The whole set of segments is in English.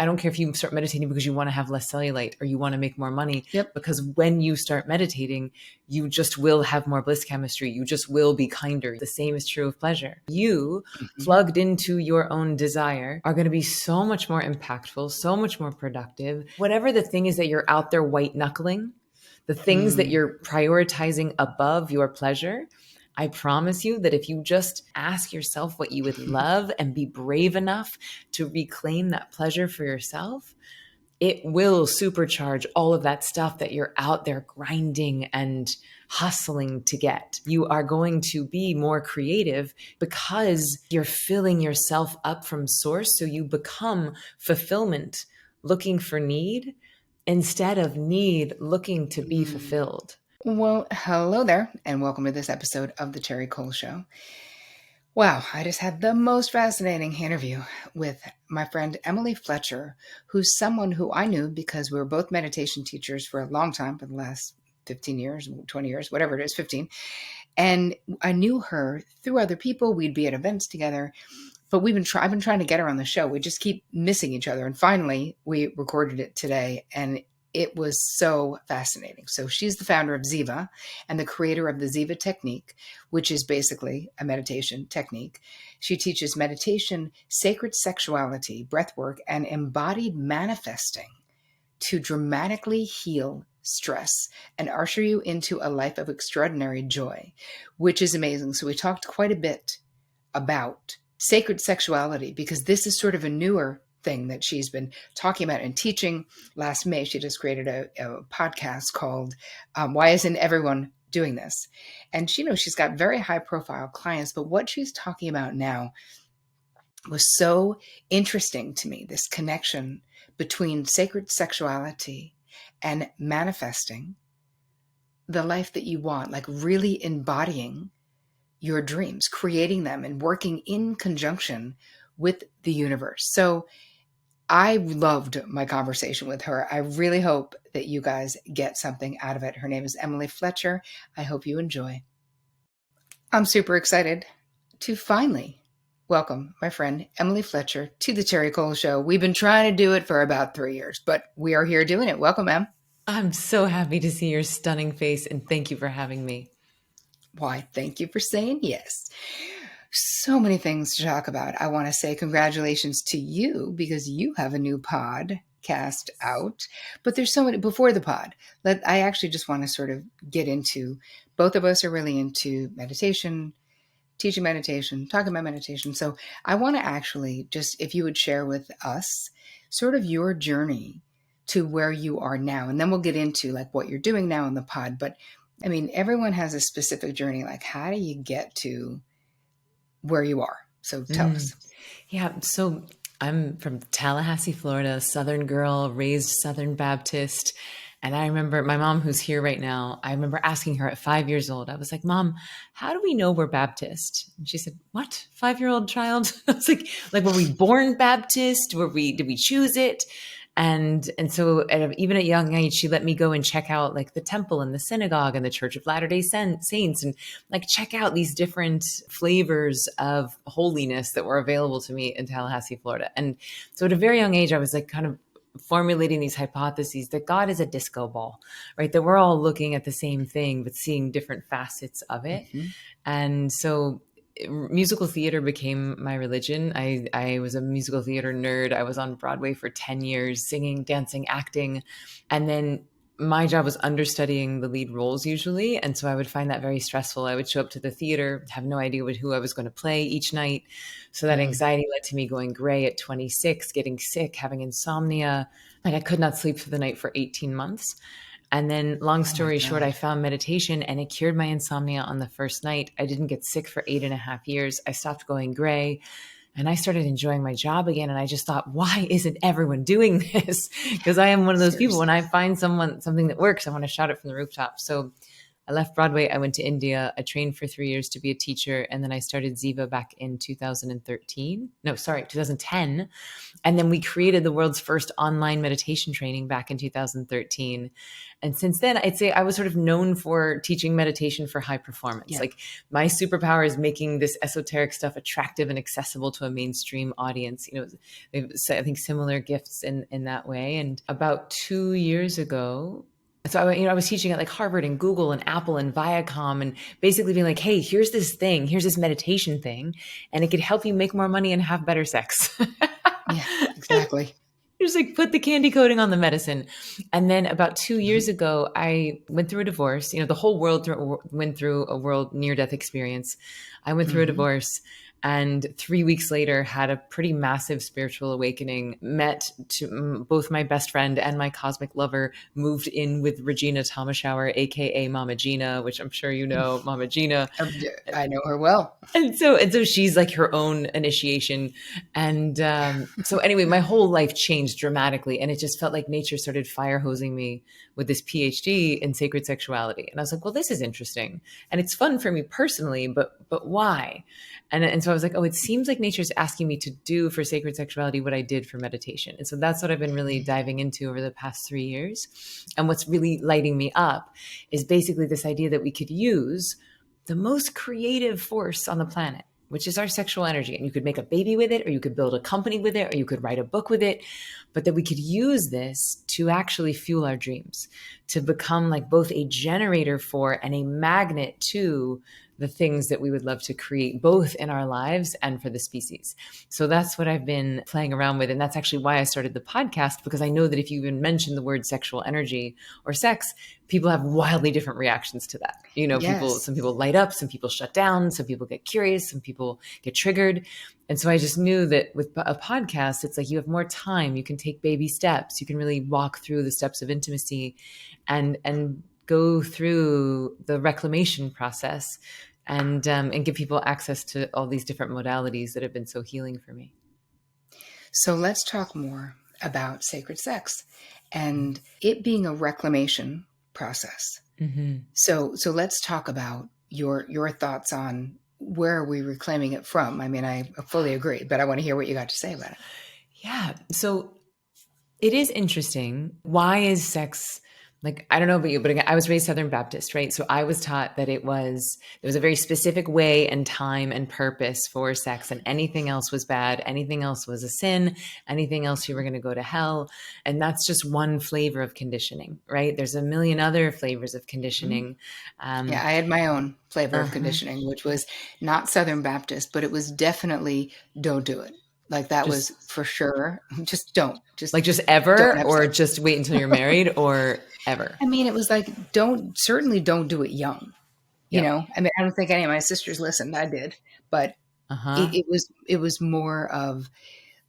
I don't care if you start meditating because you want to have less cellulite or you want to make more money. Yep. Because when you start meditating, you just will have more bliss chemistry. You just will be kinder. The same is true of pleasure. You plugged into your own desire are going to be so much more impactful, so much more productive. Whatever the thing is that you're out there white knuckling, the things that you're prioritizing above your pleasure, I promise you that if you just ask yourself what you would love and be brave enough to reclaim that pleasure for yourself, it will supercharge all of that stuff that you're out there grinding and hustling to get. You are going to be more creative because you're filling yourself up from source. So you become fulfillment looking for need instead of need looking to be fulfilled. Well, hello there, and welcome to this episode of the Terri Cole Show. Wow, I just had the most fascinating interview with my friend Emily Fletcher, who's someone who I knew because we were both meditation teachers for a long time, for the last 15 years, 20 years, whatever it is, 15. And I knew her through other people. We'd be at events together, but I've been trying to get her on the show. We just keep missing each other. And finally, we recorded it today, and it was so fascinating. So she's the founder of Ziva and the creator of the Ziva technique, which is basically a meditation technique. She teaches meditation, sacred sexuality, breathwork, and embodied manifesting to dramatically heal stress and usher you into a life of extraordinary joy, which is amazing. So we talked quite a bit about sacred sexuality because this is sort of a newer thing that she's been talking about and teaching. Last May, she just created a podcast called Why Isn't Everyone Doing This? And she's got very high profile clients, but what she's talking about now was so interesting to me, this connection between sacred sexuality and manifesting the life that you want, like really embodying your dreams, creating them and working in conjunction with the universe. So I loved my conversation with her. I really hope that you guys get something out of it. Her name is Emily Fletcher. I hope you enjoy. I'm super excited to finally welcome my friend Emily Fletcher to the Terri Cole Show. We've been trying to do it for about 3 years, but we are here doing it. Welcome, Em. I'm so happy to see your stunning face, and thank you for having me. Why, thank you for saying yes. So many things to talk about. I want to say congratulations to you because you have a new podcast out, but there's so many before the pod. I actually just want to sort of get into, both of us are really into meditation, teaching meditation, talking about meditation. So I want to actually just, if you would share with us sort of your journey to where you are now, and then we'll get into like what you're doing now in the pod. But I mean, everyone has a specific journey. Like, how do you get to where you are? So tell us. Yeah. So I'm from Tallahassee, Florida, Southern girl, raised Southern Baptist. And I remember my mom, who's here right now, I remember asking her at 5 years old, I was like, Mom, how do we know we're Baptist? And she said, what? 5-year-old child? I was like, were we born Baptist? Did we choose it? And so even at a young age, she let me go and check out like the temple and the synagogue and the Church of Latter-day Saints and like check out these different flavors of holiness that were available to me in Tallahassee, Florida. And so at a very young age, I was like kind of formulating these hypotheses that God is a disco ball, right? That we're all looking at the same thing, but seeing different facets of it. And so musical theater became my religion. I was a musical theater nerd. I was on Broadway for 10 years, singing, dancing, acting. And then my job was understudying the lead roles usually. And so I would find that very stressful. I would show up to the theater, have no idea who I was going to play each night. So that anxiety led to me going gray at 26, getting sick, having insomnia. Like I could not sleep for the night for 18 months. And then long story short, I found meditation and it cured my insomnia on the first night. I didn't get sick for 8.5 years. I stopped going gray and I started enjoying my job again. And I just thought, why isn't everyone doing this? Because I am one of those people, when I find something that works, I want to shout it from the rooftop. So I left Broadway. I went to India. I trained for 3 years to be a teacher. And then I started Ziva back in 2013. No, sorry, 2010. And then we created the world's first online meditation training back in 2013. And since then, I'd say I was sort of known for teaching meditation for high performance. Yeah. Like my superpower is making this esoteric stuff attractive and accessible to a mainstream audience. They have, I think, similar gifts in that way. And about 2 years ago, so I was teaching at like Harvard and Google and Apple and Viacom, and basically being like, hey, here's this thing, here's this meditation thing, and it could help you make more money and have better sex. Yeah, exactly. Just like put the candy coating on the medicine. And then about 2 years ago, I went through a divorce. The whole world went through a world near-death experience. I went through a divorce, and 3 weeks later had a pretty massive spiritual awakening. Met both my best friend and my cosmic lover, moved in with Regina Thomashower, aka Mama Gina, which I'm sure you know, Mama Gina. I know her well. And so she's like her own initiation. And so anyway, my whole life changed dramatically. And it just felt like nature started fire hosing me with this PhD in sacred sexuality. And I was like, well, this is interesting. And it's fun for me personally, but why? And so I was like, oh, it seems like nature's asking me to do for sacred sexuality what I did for meditation. And so that's what I've been really diving into over the past 3 years. And what's really lighting me up is basically this idea that we could use the most creative force on the planet, which is our sexual energy. And you could make a baby with it, or you could build a company with it, or you could write a book with it, but that we could use this to actually fuel our dreams, to become like both a generator for and a magnet to the things that we would love to create, both in our lives and for the species. So that's what I've been playing around with. And that's actually why I started the podcast, because I know that if you even mention the word sexual energy or sex, people have wildly different reactions to that. Yes. Some people light up, some people shut down, some people get curious, some people get triggered. And so I just knew that with a podcast, it's like you have more time, you can take baby steps, you can really walk through the steps of intimacy and go through the reclamation process and give people access to all these different modalities that have been so healing for me. So let's talk more about sacred sex and it being a reclamation process. Mm-hmm. So let's talk about your thoughts on where are we reclaiming it from? I mean, I fully agree, but I want to hear what you got to say about it. Yeah. So it is interesting. Why is sex, like, I don't know about you, but again, I was raised Southern Baptist, right? So I was taught that there was a very specific way and time and purpose for sex, and anything else was bad. Anything else was a sin. Anything else, you were going to go to hell. And that's just one flavor of conditioning, right? There's a million other flavors of conditioning. Yeah, I had my own flavor of conditioning, which was not Southern Baptist, but it was definitely don't do it. Like that was for sure. Just don't. Just ever, or sex. Just wait until you're married, or ever. I mean, it was like certainly don't do it young. You know, I mean, I don't think any of my sisters listened. I did, but it was more of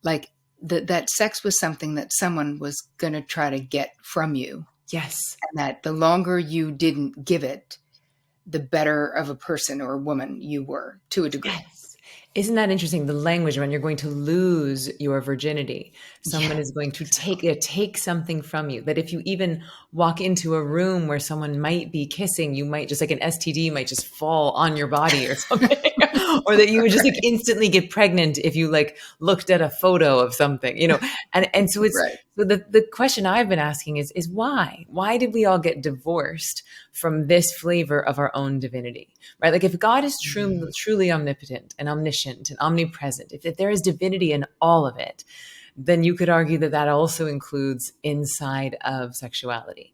like that sex was something that someone was going to try to get from you. Yes, and that the longer you didn't give it, the better of a person or woman you were to a degree. Yes. Isn't that interesting? The language, when you're going to lose your virginity, someone is going to take something from you. That if you even walk into a room where someone might be kissing, you might just like an STD might just fall on your body or something. Or that you would just like instantly get pregnant if you like looked at a photo of something, and so it's, so the question I've been asking is why did we all get divorced from this flavor of our own divinity, right? Like if God is truly omnipotent and omniscient and omnipresent, if there is divinity in all of it, then you could argue that also includes inside of sexuality.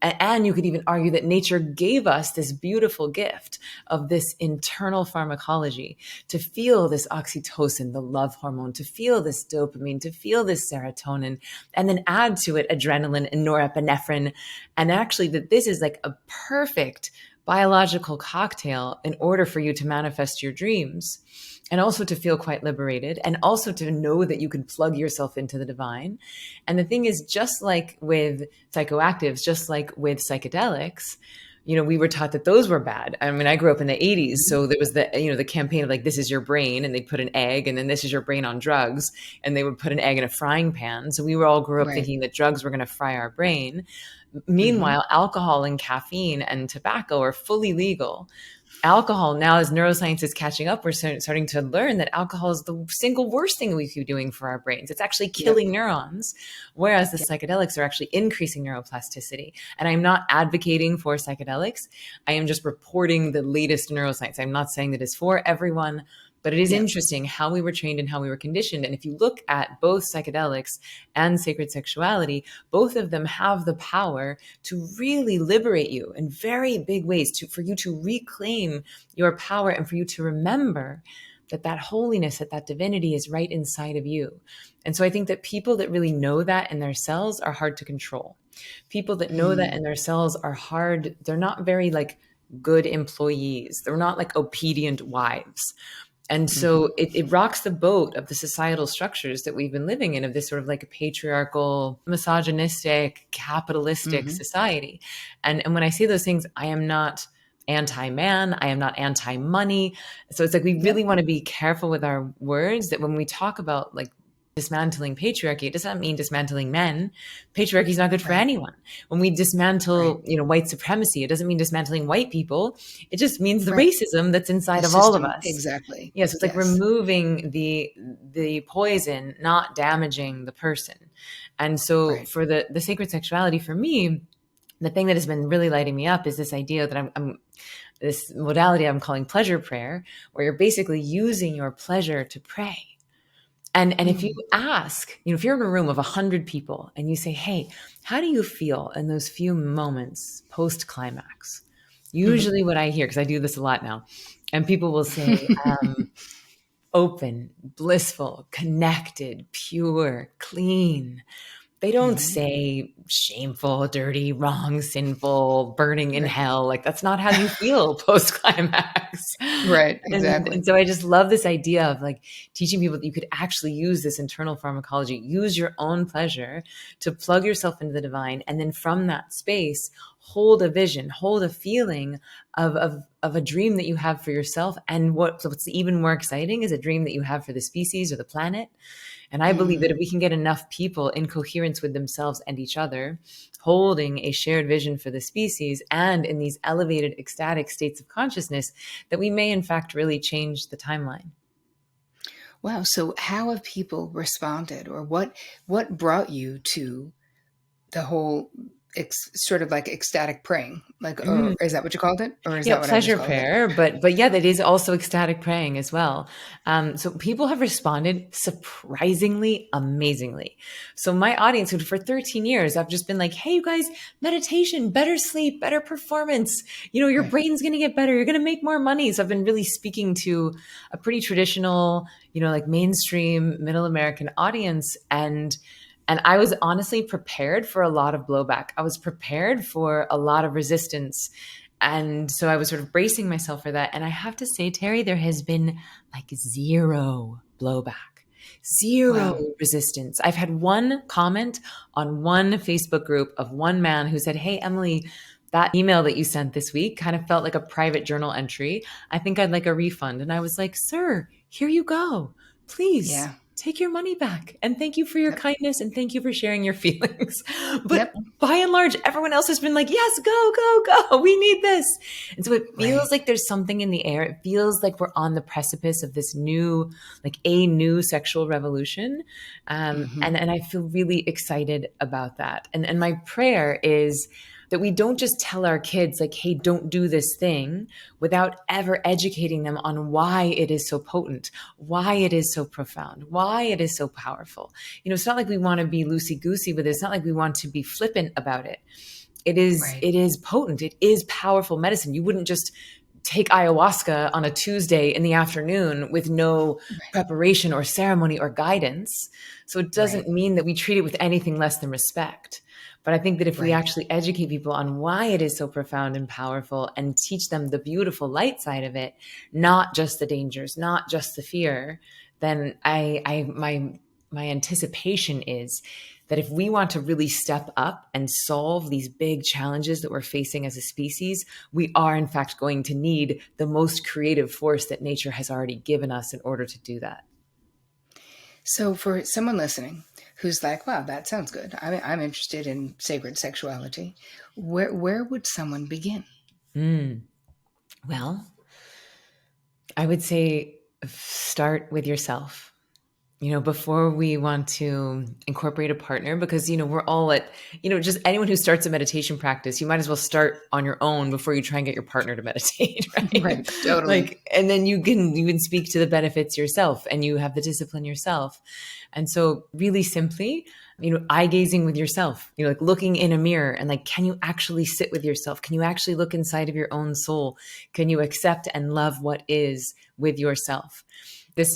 And you could even argue that nature gave us this beautiful gift of this internal pharmacology to feel this oxytocin, the love hormone, to feel this dopamine, to feel this serotonin, and then add to it adrenaline and norepinephrine. And actually that this is like a perfect biological cocktail in order for you to manifest your dreams, and also to feel quite liberated, and also to know that you can plug yourself into the divine. And the thing is, just like with psychoactives, just like with psychedelics, we were taught that those were bad. I mean, I grew up in the 80s, Mhm. so there was the campaign of like, this is your brain, and they'd put an egg, and then this is your brain on drugs, and they would put an egg in a frying pan. So we were all grew up Right. thinking that drugs were going to fry our brain. Hmm. Meanwhile, alcohol and caffeine and tobacco are fully legal. Alcohol now, as neuroscience is catching up, we're starting to learn that alcohol is the single worst thing we could be doing for our brains. It's actually Yep. killing neurons, whereas the Yep. psychedelics are actually increasing neuroplasticity. And I'm not advocating for psychedelics. I am just reporting the latest neuroscience. I'm not saying that it's for everyone, but it is Yep. interesting how we were trained and how we were conditioned. And if you look at both psychedelics and sacred sexuality, both of them have the power to really liberate you in very big ways, for you to reclaim your power and for you to remember that holiness, that divinity is right inside of you. And so I think that people that really know that in their cells are hard to control. People that know that Mm. in their cells are hard. They're not very like good employees. They're not like obedient wives. And Hmm. so it rocks the boat of the societal structures that we've been living in, of this sort of like a patriarchal, misogynistic, capitalistic Hmm. society. And when I say those things, I am not anti-man, I am not anti-money. So it's like we Yep. really want to be careful with our words, that when we talk about like dismantling patriarchy, it does not mean dismantling men. Patriarchy is not good for Right. anyone. When we Right. dismantle, white supremacy, it doesn't mean dismantling white people. It just means the Right. racism that's The inside of all of system. us. Exactly. Yeah, so it's like Yes. removing the poison, not damaging the person. And so Right. for the sacred sexuality, for me, the thing that has been really lighting me up is this idea that I'm this modality I'm calling pleasure prayer, where you're basically using your pleasure to pray. And if you Mm. ask, if you're in a room of 100 people and you say, hey, how do you feel in those few moments post climax? Hmm. Usually what I hear, because I do this a lot now, and people will say, open, blissful, connected, pure, clean. They don't Hmm. say shameful, dirty, wrong, sinful, burning in Right. hell. Like that's not how you feel post climax. Right. And Exactly. so I just love this idea of like teaching people that you could actually use this internal pharmacology, use your own pleasure to plug yourself into the divine. And then from that space, hold a vision, hold a feeling of a dream that you have for yourself. And what's even more exciting is a dream that you have for the species or the planet. And I believe that Mm. if we can get enough people in coherence with themselves and each other, holding a shared vision for the species and in these elevated ecstatic states of consciousness, that we may in fact really change the timeline. Wow. So, how have people responded, or what brought you to the whole sort of like ecstatic praying? Like, or is that what you called it, or is Yeah, that what I just pleasure called it? prayer, but yeah, that is also ecstatic praying as well. So people have responded surprisingly, amazingly. So my audience, who for 13 years, I've just been like, "Hey, you guys, meditation, better sleep, better performance. Your Right. brain's going to get better. You're going to make more money." So I've been really speaking to a pretty traditional, like mainstream middle American audience, and I was honestly prepared for a lot of blowback. I was prepared for a lot of resistance. And so I was sort of bracing myself for that. And I have to say, Terry, there has been like zero blowback, zero Wow. resistance. I've had one comment on one Facebook group of one man who said, "Hey, Emily, that email that you sent this week kind of felt like a private journal entry. I think I'd like a refund." And I was like, "Sir, here you go. Please Yeah. take your money back. And thank you for your Yep. kindness and thank you for sharing your feelings." But Yep. by and large, everyone else has been like, "Yes, go, go, go. We need this." And so it Right. feels like there's something in the air. It feels like we're on the precipice of this new, like a new sexual revolution. Hmm. And I feel really excited about that. And my prayer is that we don't just tell our kids like, "Hey, don't do this thing," without ever educating them on why it is so potent, why it is so profound, why it is so powerful. It's not like we want to be loosey goosey with it. It's not like we want to be flippant about it. It is Right. it is potent. It is powerful medicine. You wouldn't just take ayahuasca on a Tuesday in the afternoon with no Right. preparation or ceremony or guidance. So it Right. doesn't mean that we treat it with anything less than respect. But I think that if we Right. actually educate people on why it is so profound and powerful and teach them the beautiful light side of it, not just the dangers, not just the fear, then my anticipation is that if we want to really step up and solve these big challenges that we're facing as a species, we are in fact going to need the most creative force that nature has already given us in order to do that. So for someone listening who's like, wow, that sounds good. I'm interested in sacred sexuality. Where would someone begin? Well, I would say start with yourself. Before we want to incorporate a partner, because, we're all at, just anyone who starts a meditation practice, you might as well start on your own before you try and get your partner to meditate, right? Right, totally. Like, and then you can speak to the benefits yourself and you have the discipline yourself. And so really simply, eye gazing with yourself, like looking in a mirror and like, can you actually sit with yourself? Can you actually look inside of your own soul? Can you accept and love what is with yourself?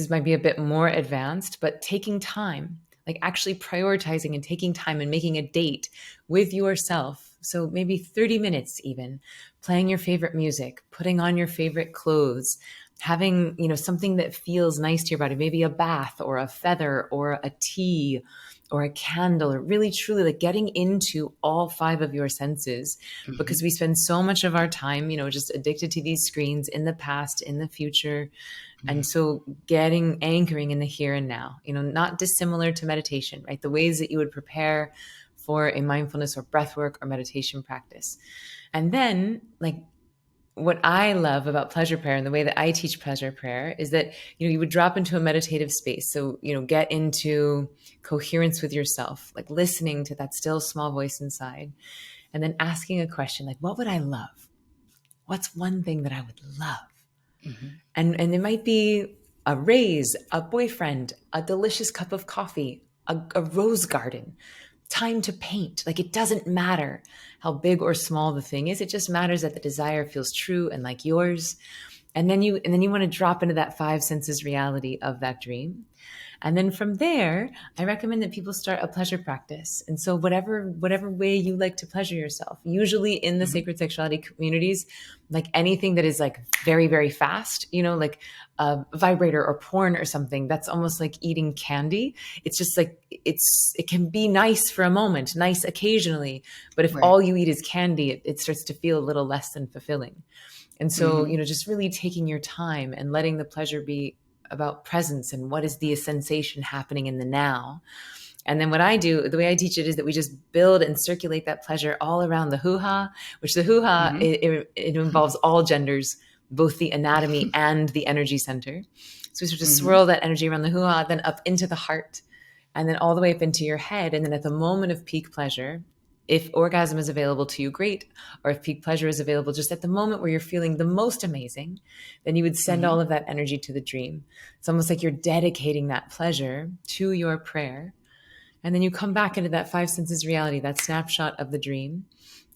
Might be a bit more advanced, but taking time, like actually prioritizing and taking time and making a date with yourself. So maybe 30 minutes even, playing your favorite music, putting on your favorite clothes, having, something that feels nice to your body, maybe a bath or a feather or a tea or a candle, or really truly like getting into all five of your senses, Mm-hmm. because we spend so much of our time, just addicted to these screens in the past, in the future. Mm-hmm. And so anchoring in the here and now, not dissimilar to meditation, right? The ways that you would prepare for a mindfulness or breath work or meditation practice. And then, like, what I love about pleasure prayer and the way that I teach pleasure prayer is that, you would drop into a meditative space. So, get into coherence with yourself, like listening to that still small voice inside, and then asking a question like, what would I love? What's one thing that I would love? Mm-hmm. And it might be a raise, a boyfriend, a delicious cup of coffee, a rose garden, time to paint. Like, it doesn't matter how big or small the thing is. It just matters that the desire feels true and like yours. And then you want to drop into that five senses reality of that dream. And then from there, I recommend that people start a pleasure practice. And so whatever way you like to pleasure yourself, usually in the Mm-hmm. sacred sexuality communities, like anything that is like very, very fast, like a vibrator or porn or something, that's almost like eating candy. It's just like it can be nice for a moment, nice occasionally, but if Right. all you eat is candy, it starts to feel a little less than fulfilling. And so, Mm-hmm. just really taking your time and letting the pleasure be about presence and what is the sensation happening in the now. And then what I do, the way I teach it is that we just build and circulate that pleasure all around the hoo-ha, which the hoo-ha, Mm-hmm. it involves all genders, both the anatomy and the energy center. So we sort of Mm-hmm. swirl that energy around the hoo-ha, then up into the heart, and then all the way up into your head. And then at the moment of peak pleasure, if orgasm is available to you, great. Or if peak pleasure is available just at the moment where you're feeling the most amazing, then you would send Mm-hmm. all of that energy to the dream. It's almost like you're dedicating that pleasure to your prayer. And then you come back into that five senses reality, that snapshot of the dream.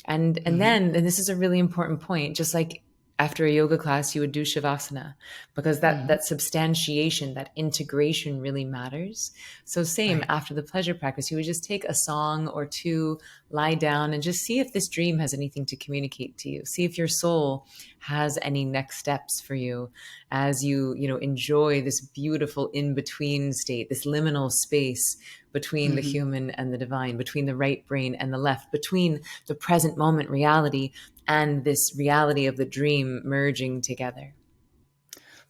Mm-hmm. And this is a really important point, just like after a yoga class you would do shavasana, because that Mm-hmm. that substantiation, that integration really matters. So same Right. after the pleasure practice, you would just take a song or two, lie down and just see if this dream has anything to communicate to you. See if your soul has any next steps for you as you enjoy this beautiful in between state, this liminal space between the Mm-hmm. human and the divine, between the right brain and the left, between the present moment reality and this reality of the dream merging together.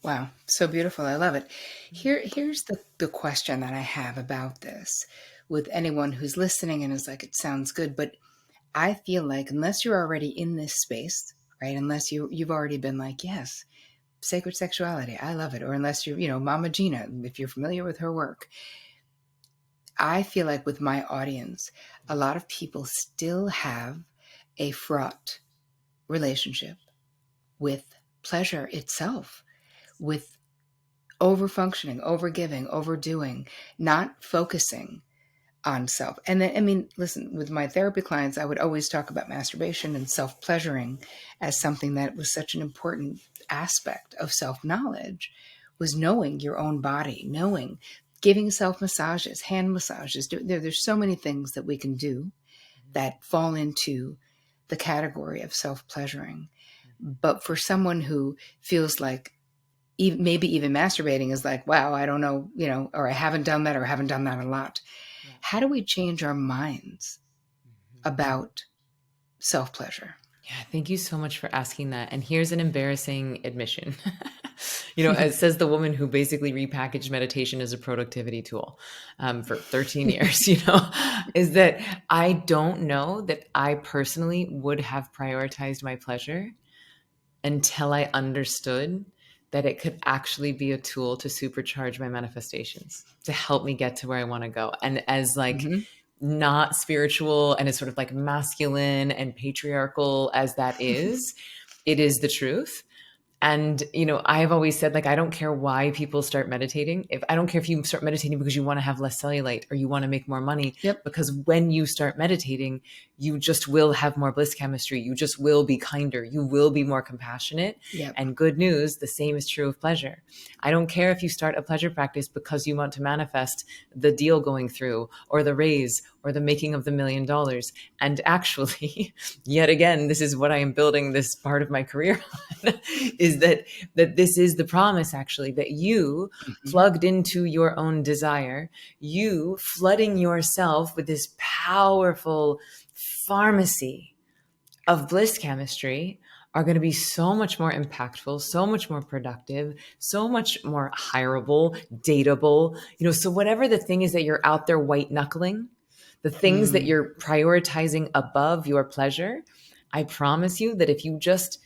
Wow. So beautiful. I love it. Here's the question that I have about this with anyone who's listening and is like, it sounds good, but I feel like unless you're already in this space, right? Unless you've already been like, yes, sacred sexuality, I love it. Or unless you're, Mama Gina, if you're familiar with her work, I feel like with my audience, a lot of people still have a fraught relationship with pleasure itself, with over functioning, over giving, overdoing, not focusing on self. And then, I mean, listen, with my therapy clients, I would always talk about masturbation and self pleasuring as something that was such an important aspect of self knowledge, was knowing your own body, knowing, giving self massages, hand massages. There's so many things that we can do that fall into the category of self pleasuring. But for someone who feels like maybe even masturbating is like, wow, I don't know, or I haven't done that or I haven't done that a lot. Yeah. How do we change our minds Mhm. about self-pleasure? Yeah, thank you so much for asking that. And here's an embarrassing admission. It says the woman who basically repackaged meditation as a productivity tool for 13 years, is that I don't know that I personally would have prioritized my pleasure until I understood that it could actually be a tool to supercharge my manifestations, to help me get to where I want to go. And as like Mhm. not spiritual and as sort of like masculine and patriarchal as that is, it is the truth. And, I've always said, like, I don't care why people start meditating. If I don't care if you start meditating because you want to have less cellulite or you want to make more money, Yep. because when you start meditating, you just will have more bliss chemistry. You just will be kinder. You will be more compassionate. Yep. And good news, the same is true of pleasure. I don't care if you start a pleasure practice because you want to manifest the deal going through or the raise or the making of the $1 million. And actually, yet again, this is what I am building this part of my career on, is that this is the promise, actually, that you Mhm. plugged into your own desire, you flooding yourself with this powerful pharmacy of bliss chemistry are going to be so much more impactful, so much more productive, so much more hireable, dateable. So whatever the thing is that you're out there white knuckling, the things that Mm. you're prioritizing above your pleasure, I promise you that if you just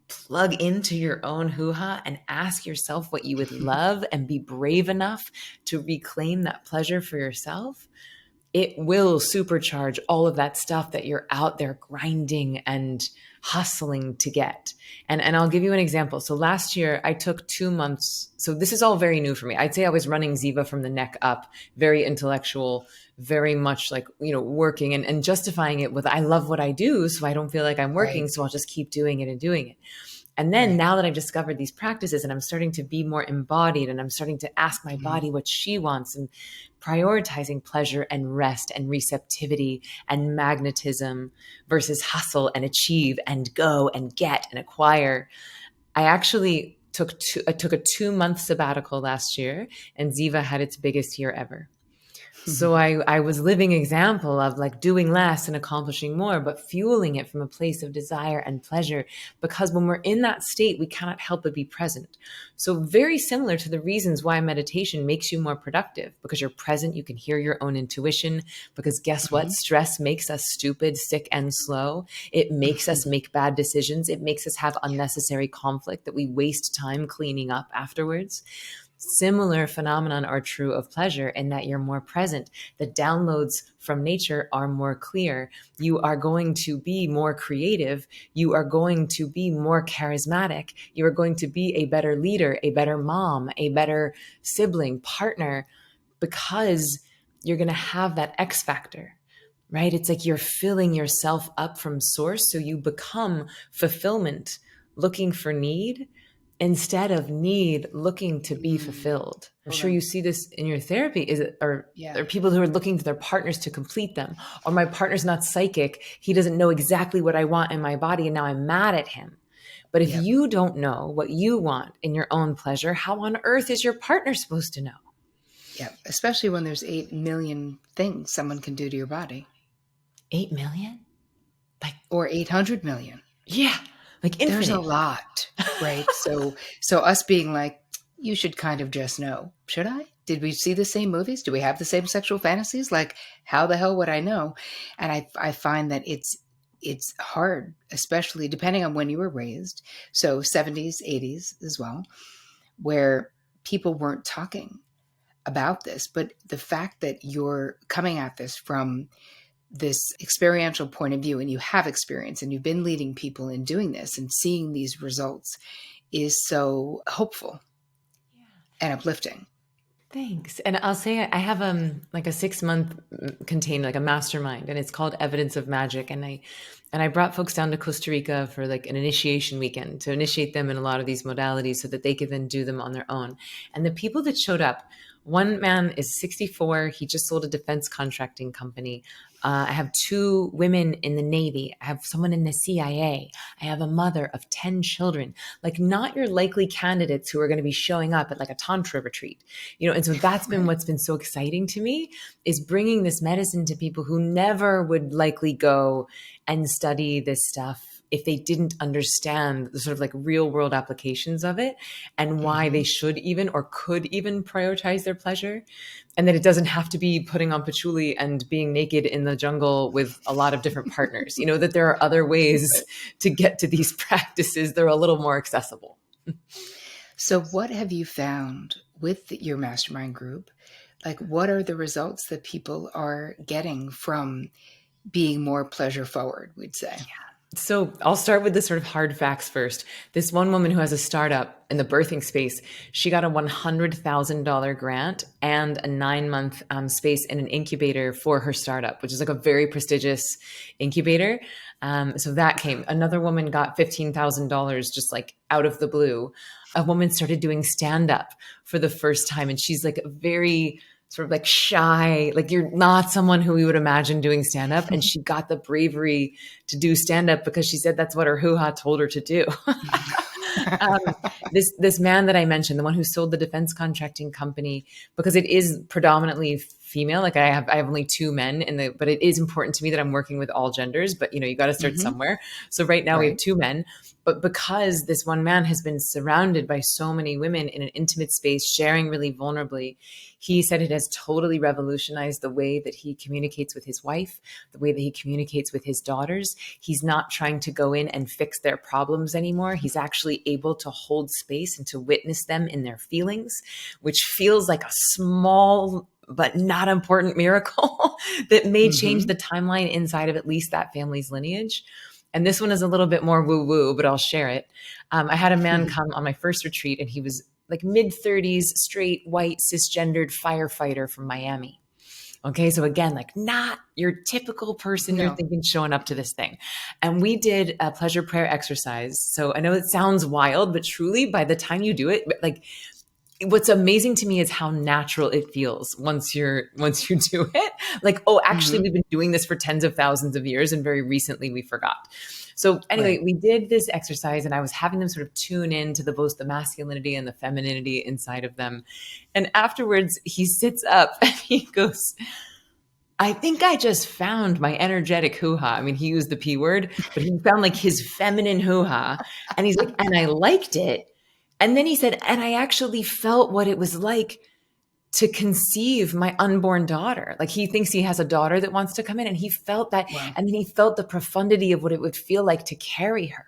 plug into your own hoo-ha and ask yourself what you would love and be brave enough to reclaim that pleasure for yourself, it will supercharge all of that stuff that you're out there grinding and hustling to get. And I'll give you an example. So last year I took 2 months. So this is all very new for me. I'd say I was running Ziva from the neck up, very intellectual, very much like, working and justifying it with, I love what I do. So I don't feel like I'm Right. working. So I'll just keep doing it and doing it. And then Right. now that I've discovered these practices and I'm starting to be more embodied and I'm starting to ask my Mhm. body what she wants and prioritizing pleasure and rest and receptivity and magnetism versus hustle and achieve and go and get and acquire. I actually I took a 2 month sabbatical last year, and Ziva had its biggest year ever. So I was living example of like doing less and accomplishing more, but fueling it from a place of desire and pleasure. Because when we're in that state, we cannot help but be present. So very similar to the reasons why meditation makes you more productive, because you're present, you can hear your own intuition. Because guess what? Mhm. Stress makes us stupid, sick, and slow. It makes us make bad decisions. It makes us have unnecessary conflict that we waste time cleaning up afterwards. Similar phenomenon are true of pleasure in that you're more present. The downloads from nature are more clear. You are going to be more creative. You are going to be more charismatic. You are going to be a better leader, a better mom, a better sibling, partner, because you're going to have that X factor, right? It's like you're filling yourself up from source. So you become fulfillment looking for need instead of need looking to be Mm. fulfilled. I'm Hold sure on. you see this in your therapy. Is it, or Yeah. there are people who are looking to their partners to complete them, or my partner's not psychic. He doesn't know exactly what I want in my body. And now I'm mad at him. But if Yep. you don't know what you want in your own pleasure, how on earth is your partner supposed to know? Yep. Especially when there's 8 million things someone can do to your body, 8 million? Like, or 800 million. yeah, like There's a infinite. lot, right? So us being like, you should kind of just know. Should I? Did we see the same movies? Do we have the same sexual fantasies? Like, how the hell would I know? And I find that it's hard, especially depending on when you were raised. So 70s, 80s as well, where people weren't talking about this. But the fact that you're coming at this from this experiential point of view, and you have experience and you've been leading people in doing this and seeing these results, is so hopeful and uplifting. Thanks. And I'll say I have like a 6 month container, like a mastermind, and it's called Evidence of Magic. And I brought folks down to Costa Rica for like an initiation weekend to initiate them in a lot of these modalities so that they could then do them on their own. And the people that showed up, one man is 64. He just sold a defense contracting company. I have two women in the Navy. I have someone in the CIA. I have a mother of 10 children, like not your likely candidates who are going to be showing up at like a tantra retreat, and so that's been Right. what's been so exciting to me, is bringing this medicine to people who never would likely go and study this stuff if they didn't understand the sort of like real world applications of it, and why they Hmm. should even or could even prioritize their pleasure, and that it doesn't have to be putting on patchouli and being naked in the jungle with a lot of different partners, that there are other ways Right. to get to these practices. They're a little more accessible. So, what have you found with your mastermind group? Like, what are the results that people are getting from being more pleasure forward, we'd say? So I'll start with the sort of hard facts first. This one woman who has a startup in the birthing space, she got a $100,000 grant and a 9-month space in an incubator for her startup, which is like a very prestigious incubator. So that came. Another woman got $15,000 just like out of the blue. A woman started doing stand up for the first time, and she's like a very sort of like shy, like you're not someone who we would imagine doing stand up. And she got the bravery to do stand up because she said that's what her hoo ha told her to do. um, this man that I mentioned, the one who sold the defense contracting company, because it is predominantly female. Like I have only two men but it is important to me that I'm working with all genders. But you got to start Hmm. somewhere. So right now we have Right. two men, but because this one man has been surrounded by so many women in an intimate space, sharing really vulnerably, he said it has totally revolutionized the way that he communicates with his wife, the way that he communicates with his daughters. He's not trying to go in and fix their problems anymore. He's actually able to hold space and to witness them in their feelings, which feels like a small but not important miracle that may change Hmm. the timeline inside of at least that family's lineage. And this one is a little bit more woo woo, but I'll share it. I had a man come on my first retreat, and he was like mid 30s, straight, white, cisgendered firefighter from Miami. Okay. So again, like not your typical person you're No. thinking showing up to this thing. And we did a pleasure prayer exercise. So I know it sounds wild, but truly by the time you do it, like what's amazing to me is how natural it feels once you do it. Like, oh, actually Hmm. we've been doing this for tens of thousands of years, and very recently we forgot. So anyway, Right. we did this exercise, and I was having them sort of tune in to both the masculinity and the femininity inside of them. And afterwards he sits up and he goes, I think I just found my energetic hoo-ha. I mean, he used the P word, but he found like his feminine hoo-ha. And he's like, and I liked it. And then he said, and I actually felt what it was like to conceive my unborn daughter. Like he thinks he has a daughter that wants to come in, and he felt that. Wow. And then he felt the profundity of what it would feel like to carry her.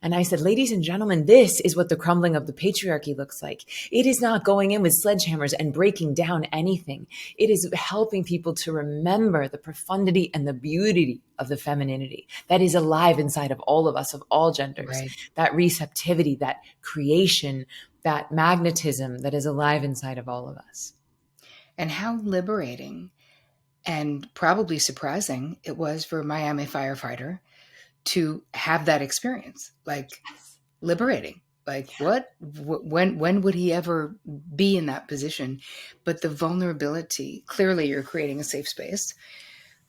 And I said, ladies and gentlemen, this is what the crumbling of the patriarchy looks like. It is not going in with sledgehammers and breaking down anything. It is helping people to remember the profundity and the beauty of the femininity that is alive inside of all of us, of all genders, Right. that receptivity, that creation, that magnetism that is alive inside of all of us. And how liberating and probably surprising it was for a Miami firefighter to have that experience. Like, liberating. Like, what? When would he ever be in that position? But the vulnerability, clearly you're creating a safe space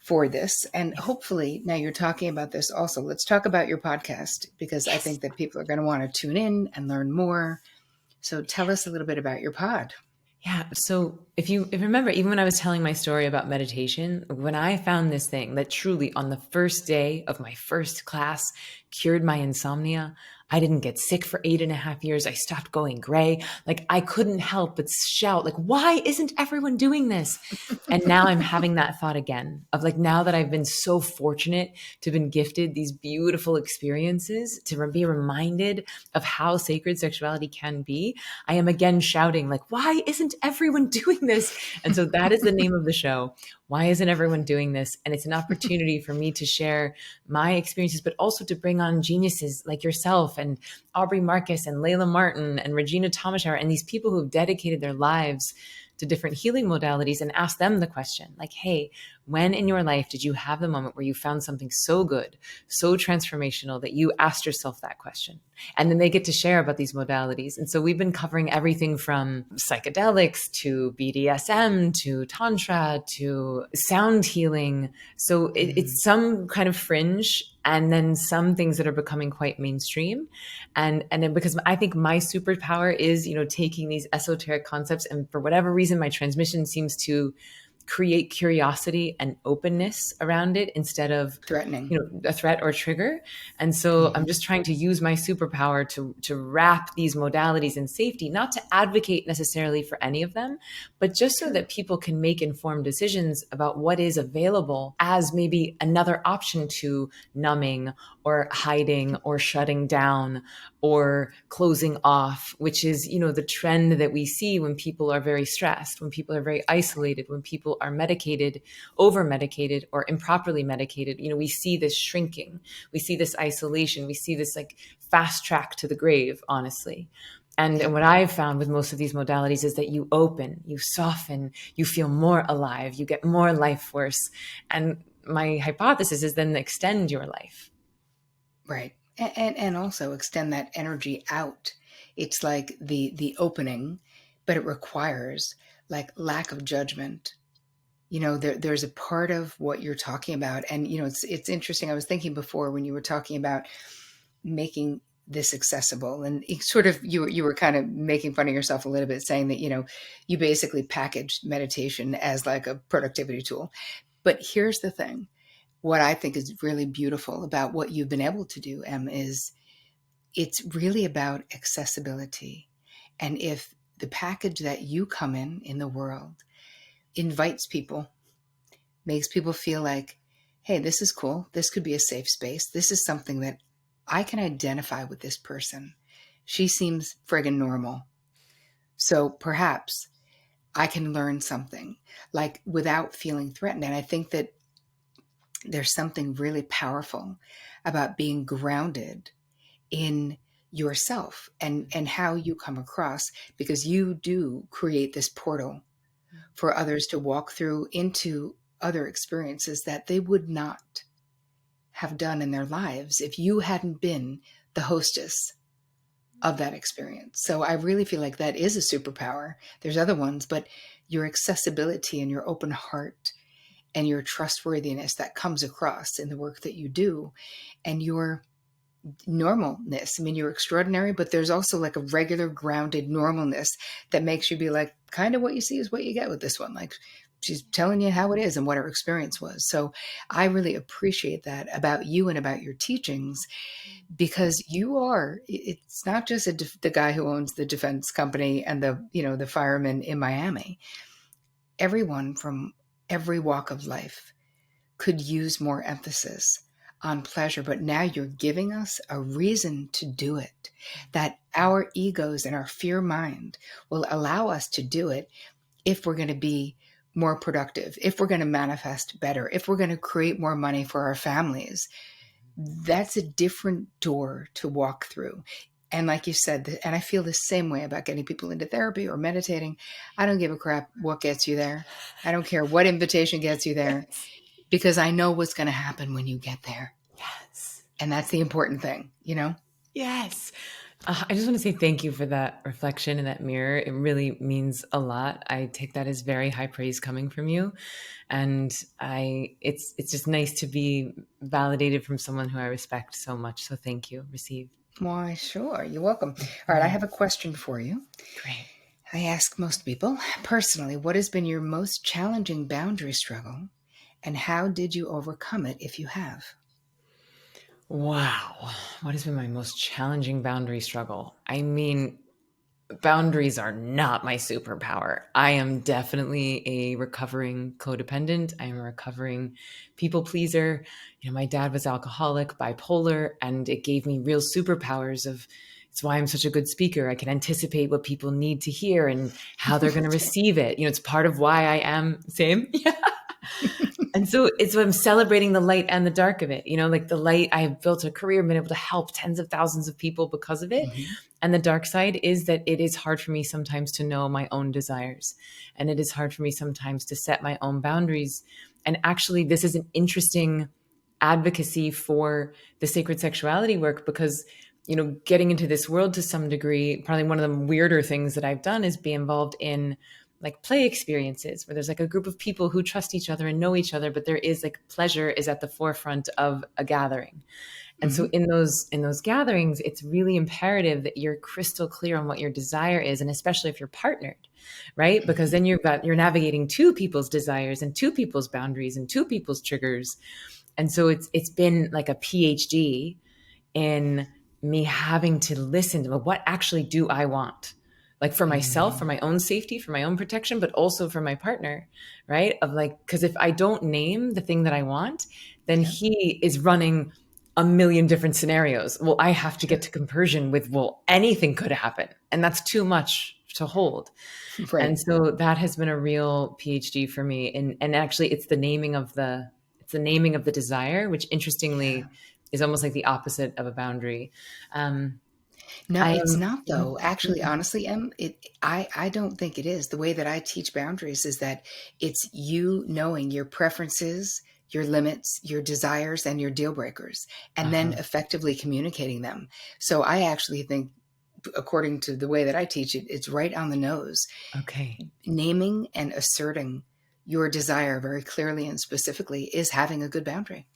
for this. And hopefully now you're talking about this also. Let's talk about your podcast, because I Yes. think that people are going to want to tune in and learn more. So tell us a little bit about your pod. Yeah. So if you remember, even when I was telling my story about meditation, when I found this thing that truly on the first day of my first class cured my insomnia, I didn't get sick for 8.5 years. I stopped going gray. Like I couldn't help but shout, like, why isn't everyone doing this? And now I'm having that thought again of like, now that I've been so fortunate to have been gifted these beautiful experiences, to be reminded of how sacred sexuality can be, I am again shouting, like, why isn't everyone doing this? And so that is the name of the show. Why isn't everyone doing this? And it's an opportunity for me to share my experiences, but also to bring on geniuses like yourself and Aubrey Marcus and Layla Martin and Regina Thomashauer and these people who have dedicated their lives to different healing modalities, and ask them the question like, hey, when in your life did you have the moment where you found something so good, so transformational that you asked yourself that question? And then they get to share about these modalities. And so we've been covering everything from psychedelics to BDSM to Tantra to sound healing. So it's some kind of fringe and then some things that are becoming quite mainstream. And then because I think my superpower is, taking these esoteric concepts, and for whatever reason, my transmission seems to create curiosity and openness around it instead of threatening, a threat or trigger. And so I'm just trying to use my superpower to wrap these modalities in safety, not to advocate necessarily for any of them, but just so that people can make informed decisions about what is available as maybe another option to numbing or hiding or shutting down or closing off, which is, the trend that we see when people are very stressed, when people are very isolated, when people are medicated, over medicated, or improperly medicated. We see this shrinking, we see this isolation, we see this like fast track to the grave, honestly. And what I've found with most of these modalities is that you open, you soften, you feel more alive, you get more life force. And my hypothesis is then extend your life. Right. And also extend that energy out. It's like the opening, but it requires like lack of judgment. There's a part of what you're talking about. And, it's interesting. I was thinking before when you were talking about making this accessible, and you were kind of making fun of yourself a little bit, saying that, you basically packaged meditation as like a productivity tool. But here's the thing. What I think is really beautiful about what you've been able to do, Em, is it's really about accessibility. And if the package that you come in the world invites people, makes people feel like, hey, this is cool. This could be a safe space. This is something that I can identify with this person. She seems friggin' normal. So perhaps I can learn something like without feeling threatened. And I think that there's something really powerful about being grounded in yourself and how you come across, because you do create this portal for others to walk through into other experiences that they would not have done in their lives if you hadn't been the hostess of that experience. So I really feel like that is a superpower. There's other ones, but your accessibility and your open heart and your trustworthiness that comes across in the work that you do, and your normalness. I mean, you're extraordinary, but there's also like a regular grounded normalness that makes you be like, kind of what you see is what you get with this one. Like she's telling you how it is and what her experience was. So I really appreciate that about you and about your teachings, because it's not just the guy who owns the defense company and the fireman in Miami. Everyone from every walk of life could use more emphasis on pleasure, but now you're giving us a reason to do it, that our egos and our fear mind will allow us to do it if we're going to be more productive, if we're going to manifest better, if we're going to create more money for our families. That's a different door to walk through. And like you said, and I feel the same way about getting people into therapy or meditating. I don't give a crap what gets you there. I don't care what invitation gets you there, because I know what's going to happen when you get there. Yes. And that's the important thing, Yes. I just want to say thank you for that reflection and that mirror. It really means a lot. I take that as very high praise coming from you. And it's just nice to be validated from someone who I respect so much. So thank you. Received. Why, sure. You're welcome. All right. I have a question for you. Great. I ask most people, personally, what has been your most challenging boundary struggle, and how did you overcome it if you have? Wow. What has been my most challenging boundary struggle? I mean, boundaries are not my superpower. I am definitely a recovering codependent. I am a recovering people pleaser. My dad was alcoholic, bipolar, and it gave me real superpowers of it's why I'm such a good speaker. I can anticipate what people need to hear and how they're going to receive it. It's part of why I am same. Yeah. And so it's what I'm celebrating the light and the dark of it. Like the light, I have built a career, been able to help tens of thousands of people because of it. Mm-hmm. And the dark side is that it is hard for me sometimes to know my own desires. And it is hard for me sometimes to set my own boundaries. And actually, this is an interesting advocacy for the sacred sexuality work because, getting into this world to some degree, probably one of the weirder things that I've done is be involved in like play experiences where there's like a group of people who trust each other and know each other, but there is like pleasure is at the forefront of a gathering. And so Mm-hmm. in those gatherings, it's really imperative that you're crystal clear on what your desire is, and especially if you're partnered, right? Because then you're navigating two people's desires and two people's boundaries and two people's triggers. And so it's been like a PhD in me having to listen to, well, what actually do I want? Like for myself, for Mm-hmm. my own safety, for my own protection, but also for my partner, right? Of like, because if I don't name the thing that I want, then Yep. he is running a million different scenarios. Well, I have to Sure. get to compersion with, well, anything could happen. And that's too much to hold. And Right. so that has been a real PhD for me. And actually it's the naming of the desire, which Yeah. interestingly is almost like the opposite of a boundary. Um, No, I it's am. not though. Actually, honestly, I don't think it is. The way that I teach boundaries is that it's you knowing your preferences, your limits, your desires, and your deal breakers, and then Uh-huh. effectively communicating them. So I actually think, according to the way that I teach it, it's right on the nose. Okay. Naming and asserting your desire very clearly and specifically is having a good boundary.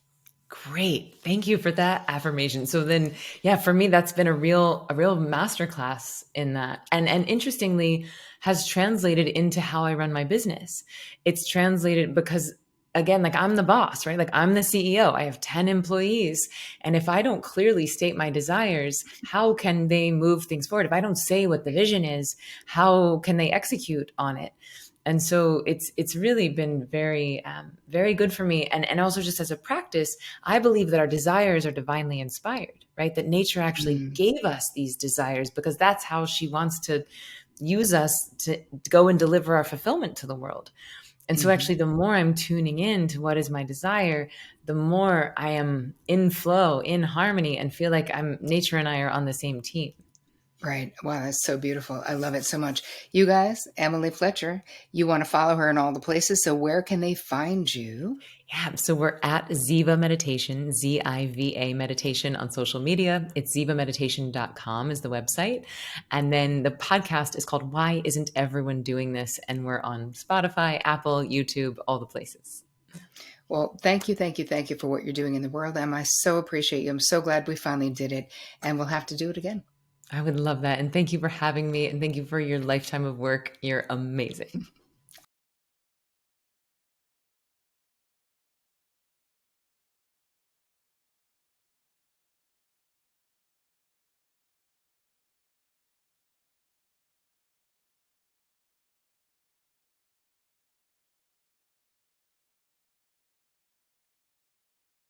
Great. Thank you for that affirmation. So then, yeah, for me, that's been a real masterclass in that. And interestingly, has translated into how I run my business. It's translated because again, like I'm the boss, right? Like I'm the CEO. I have 10 employees. And if I don't clearly state my desires, how can they move things forward? If I don't say what the vision is, how can they execute on it? And so it's really been very very good for me, and also just as a practice, I believe that our desires are divinely inspired, right? That nature actually Mm, gave us these desires because that's how she wants to use us to go and deliver our fulfillment to the world. And so mhm. actually the more I'm tuning in to what is my desire, the more I am in flow, in harmony, and feel like I'm nature and I are on the same team. Right. Wow, that's so beautiful. I love it so much. You guys, Emily Fletcher, you want to follow her in all the places. So where can they find you? Yeah, so we're at Ziva Meditation, Ziva Meditation on social media. It's zivameditation.com is the website. And then the podcast is called Why Isn't Everyone Doing This? And we're on Spotify, Apple, YouTube, all the places. Well, thank you, thank you, thank you for what you're doing in the world, Em. I so appreciate you. I'm so glad we finally did it, and we'll have to do it again. I would love that. And thank you for having me. And thank you for your lifetime of work. You're amazing.